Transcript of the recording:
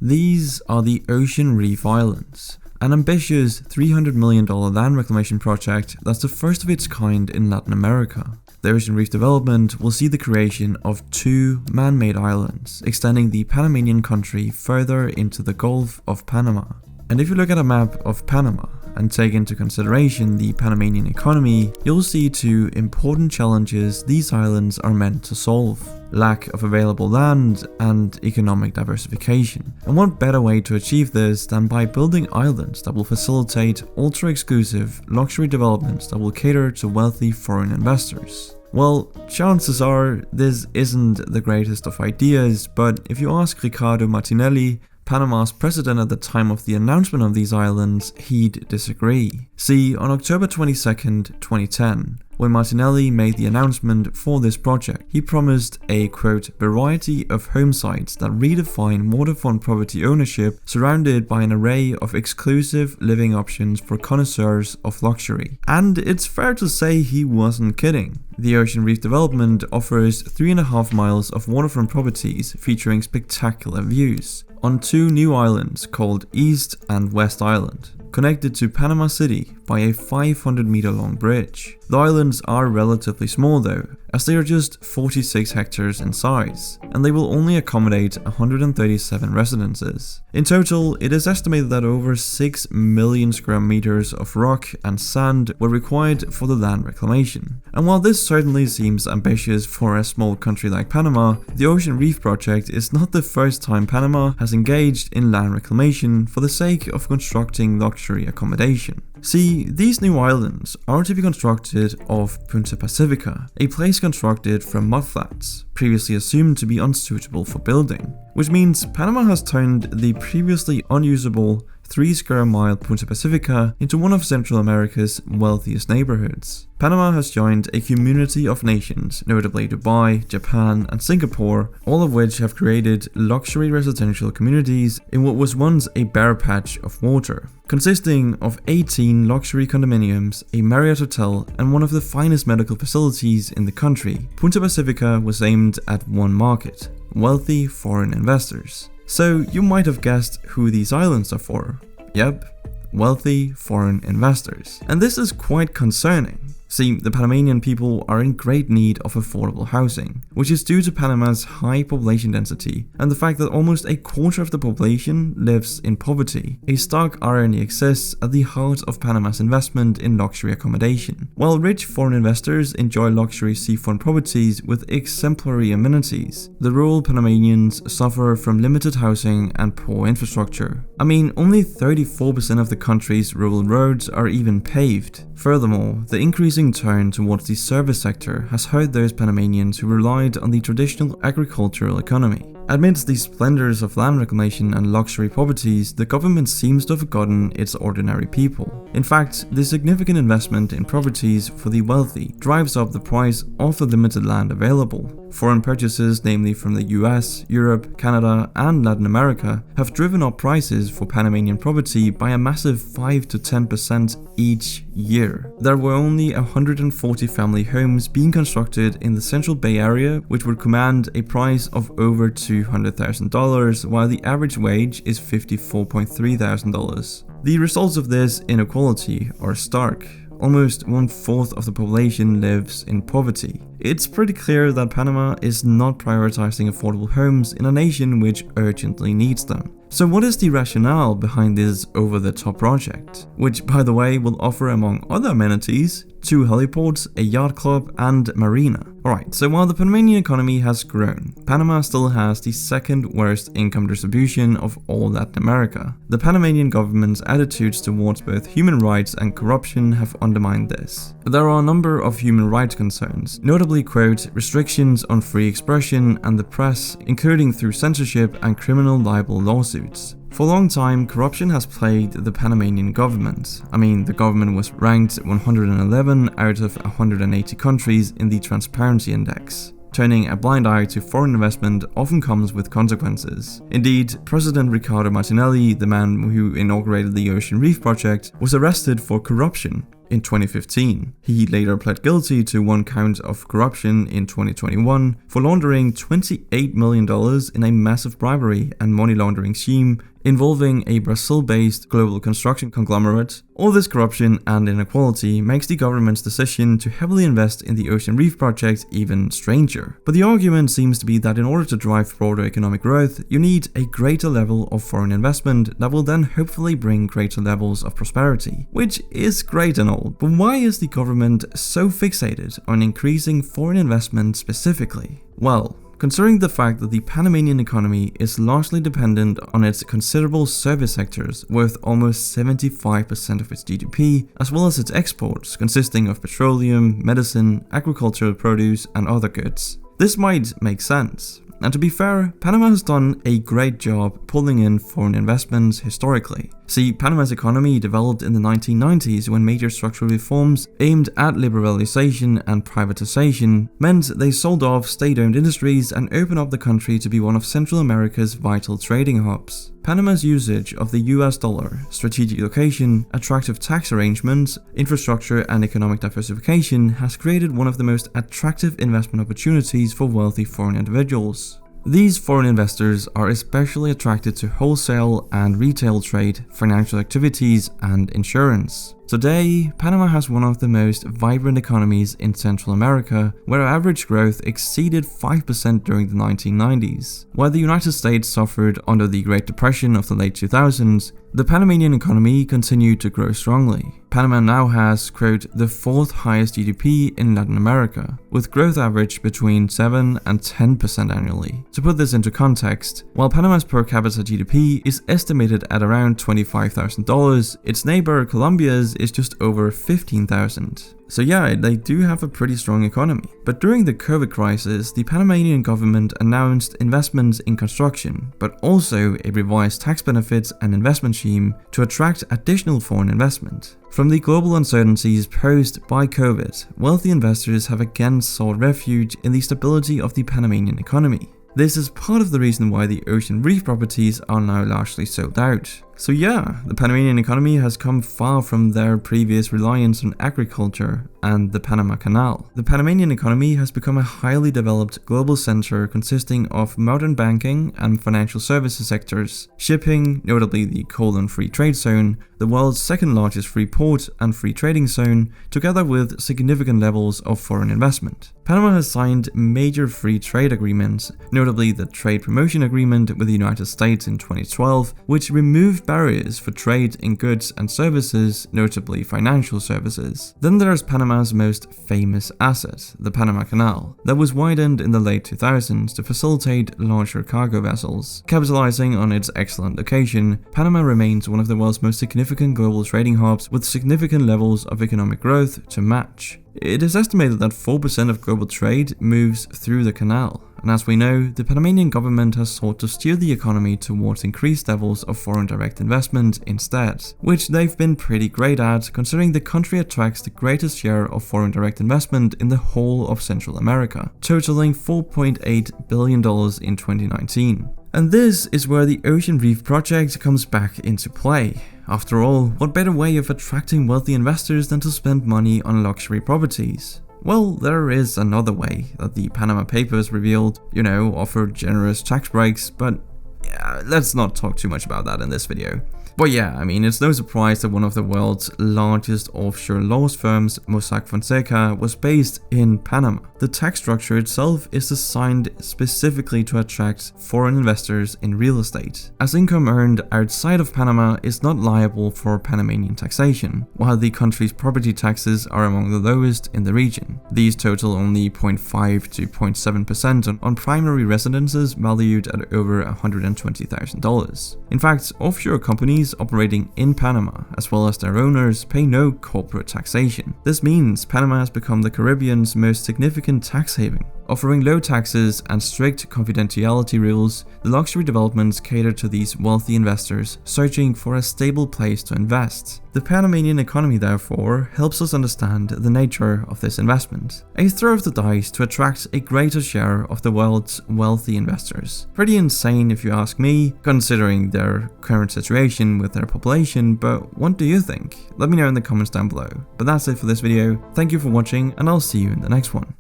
These are the Ocean Reef Islands, an ambitious $300 million land reclamation project that's the first of its kind in Latin America. The Ocean Reef development will see the creation of 2 man-made islands, extending the Panamanian country further into the Gulf of Panama. And if you look at a map of Panama and take into consideration the Panamanian economy, you'll see 2 important challenges these islands are meant to solve: lack of available land and economic diversification. And what better way to achieve this than by building islands that will facilitate ultra-exclusive luxury developments that will cater to wealthy foreign investors? Well, chances are this isn't the greatest of ideas, but if you ask Ricardo Martinelli, Panama's president at the time of the announcement of these islands, he'd disagree. See, on October 22nd, 2010, when Martinelli made the announcement for this project, he promised a, quote, variety of home sites that redefine waterfront property ownership surrounded by an array of exclusive living options for connoisseurs of luxury. And it's fair to say he wasn't kidding. The Ocean Reef development offers 3.5 miles of waterfront properties featuring spectacular views on 2 new islands called East and West Island, connected to Panama City by a 500-meter long bridge. The islands are relatively small though, as they are just 46 hectares in size, and they will only accommodate 137 residences. In total, it is estimated that over 6 million square meters of rock and sand were required for the land reclamation. And while this certainly seems ambitious for a small country like Panama, the Ocean Reef project is not the first time Panama has engaged in land reclamation for the sake of constructing luxury accommodation. See, these new islands are to be constructed off Punta Pacifica, a place constructed from mudflats, previously assumed to be unsuitable for building, which means Panama has turned the previously unusable 3 square mile Punta Pacifica into one of Central America's wealthiest neighborhoods. Panama has joined a community of nations, notably Dubai, Japan, and Singapore, all of which have created luxury residential communities in what was once a bare patch of water. Consisting of 18 luxury condominiums, a Marriott hotel, and one of the finest medical facilities in the country, Punta Pacifica was aimed at one market: wealthy foreign investors. So you might have guessed who these islands are for. Yep, wealthy foreign investors. And this is quite concerning. See, the Panamanian people are in great need of affordable housing, which is due to Panama's high population density and the fact that almost a quarter of the population lives in poverty. A stark irony exists at the heart of Panama's investment in luxury accommodation. While rich foreign investors enjoy luxury seafront properties with exemplary amenities, the rural Panamanians suffer from limited housing and poor infrastructure. I mean, only 34% of the country's rural roads are even paved. Furthermore, the increasing turn towards the service sector has hurt those Panamanians who relied on the traditional agricultural economy. Amidst the splendors of land reclamation and luxury properties, the government seems to have forgotten its ordinary people. In fact, the significant investment in properties for the wealthy drives up the price of the limited land available. Foreign purchases, namely from the US, Europe, Canada, and Latin America, have driven up prices for Panamanian property by a massive 5 to 10% each year. There were only 140 family homes being constructed in the Central Bay Area, which would command a price of over $200,000, while the average wage is $54,300. The results of this inequality are stark. Almost 1/4 of the population lives in poverty. It's pretty clear that Panama is not prioritizing affordable homes in a nation which urgently needs them. So what is the rationale behind this over-the-top project? Which, by the way, will offer, among other amenities, 2 heliports, a yacht club, and marina. Alright, so while the Panamanian economy has grown, Panama still has the 2nd worst income distribution of all Latin America. The Panamanian government's attitudes towards both human rights and corruption have undermined this. There are a number of human rights concerns, notably, quote, restrictions on free expression and the press, including through censorship and criminal libel lawsuits. For a long time, corruption has plagued the Panamanian government. I mean, the government was ranked 111 out of 180 countries in the Transparency Index. Turning a blind eye to foreign investment often comes with consequences. Indeed, President Ricardo Martinelli, the man who inaugurated the Ocean Reef project, was arrested for corruption. in 2015. He later pled guilty to 1 count of corruption in 2021 for laundering $28 million in a massive bribery and money laundering scheme involving a Brazil-based global construction conglomerate. All this corruption and inequality makes the government's decision to heavily invest in the Ocean Reef project even stranger. But the argument seems to be that in order to drive broader economic growth, you need a greater level of foreign investment that will then hopefully bring greater levels of prosperity. Which is great and all, but why is the government so fixated on increasing foreign investment specifically? Well, considering the fact that the Panamanian economy is largely dependent on its considerable service sectors worth almost 75% of its GDP, as well as its exports consisting of petroleum, medicine, agricultural produce and other goods. This might make sense. And to be fair, Panama has done a great job pulling in foreign investments historically. See, Panama's economy developed in the 1990s when major structural reforms aimed at liberalization and privatization meant they sold off state-owned industries and opened up the country to be one of Central America's vital trading hubs. Panama's usage of the US dollar, strategic location, attractive tax arrangements, infrastructure and economic diversification has created one of the most attractive investment opportunities for wealthy foreign individuals. These foreign investors are especially attracted to wholesale and retail trade, financial activities, and insurance. Today, Panama has one of the most vibrant economies in Central America, where average growth exceeded 5% during the 1990s. While the United States suffered under the Great Depression of the late 2000s, the Panamanian economy continued to grow strongly. Panama now has, quote, the 4th highest GDP in Latin America, with growth averaged between 7 and 10% annually. To put this into context, while Panama's per capita GDP is estimated at around $25,000, its neighbor Colombia's is just over $15,000. So yeah, they do have a pretty strong economy. But during the COVID crisis, the Panamanian government announced investments in construction, but also a revised tax benefits and investment scheme to attract additional foreign investment. From the global uncertainties posed by COVID, wealthy investors have again sought refuge in the stability of the Panamanian economy. This is part of the reason why the Ocean Reef properties are now largely sold out. So yeah, the Panamanian economy has come far from their previous reliance on agriculture and the Panama Canal. The Panamanian economy has become a highly developed global center consisting of modern banking and financial services sectors, shipping, notably the colon free trade zone, the world's second largest free port and free trading zone, together with significant levels of foreign investment. Panama has signed major free trade agreements, notably the Trade Promotion Agreement with the United States in 2012, which removed barriers for trade in goods and services, notably financial services. Then there's Panama's most famous asset, the Panama Canal, that was widened in the late 2000s to facilitate larger cargo vessels. Capitalizing on its excellent location, Panama remains one of the world's most significant global trading hubs with significant levels of economic growth to match. It is estimated that 4% of global trade moves through the canal, and as we know, the Panamanian government has sought to steer the economy towards increased levels of foreign direct investment instead, which they've been pretty great at considering the country attracts the greatest share of foreign direct investment in the whole of Central America, totaling $4.8 billion in 2019. And this is where the Ocean Reef project comes back into play. After all, what better way of attracting wealthy investors than to spend money on luxury properties? Well, there is another way that the Panama Papers revealed, offered generous tax breaks, but yeah, let's not talk too much about that in this video. But yeah, it's no surprise that one of the world's largest offshore law firms, Mossack Fonseca, was based in Panama. The tax structure itself is designed specifically to attract foreign investors in real estate, as income earned outside of Panama is not liable for Panamanian taxation, while the country's property taxes are among the lowest in the region. These total only 0.5 to 0.7% on primary residences valued at over $120,000. In fact, offshore companies operating in Panama, as well as their owners, pay no corporate taxation. This means Panama has become the Caribbean's most significant tax haven. Offering low taxes and strict confidentiality rules, the luxury developments cater to these wealthy investors searching for a stable place to invest. The Panamanian economy, therefore, helps us understand the nature of this investment. A throw of the dice to attract a greater share of the world's wealthy investors. Pretty insane if you ask me, considering their current situation with their population, but what do you think? Let me know in the comments down below. But that's it for this video, thank you for watching and I'll see you in the next one.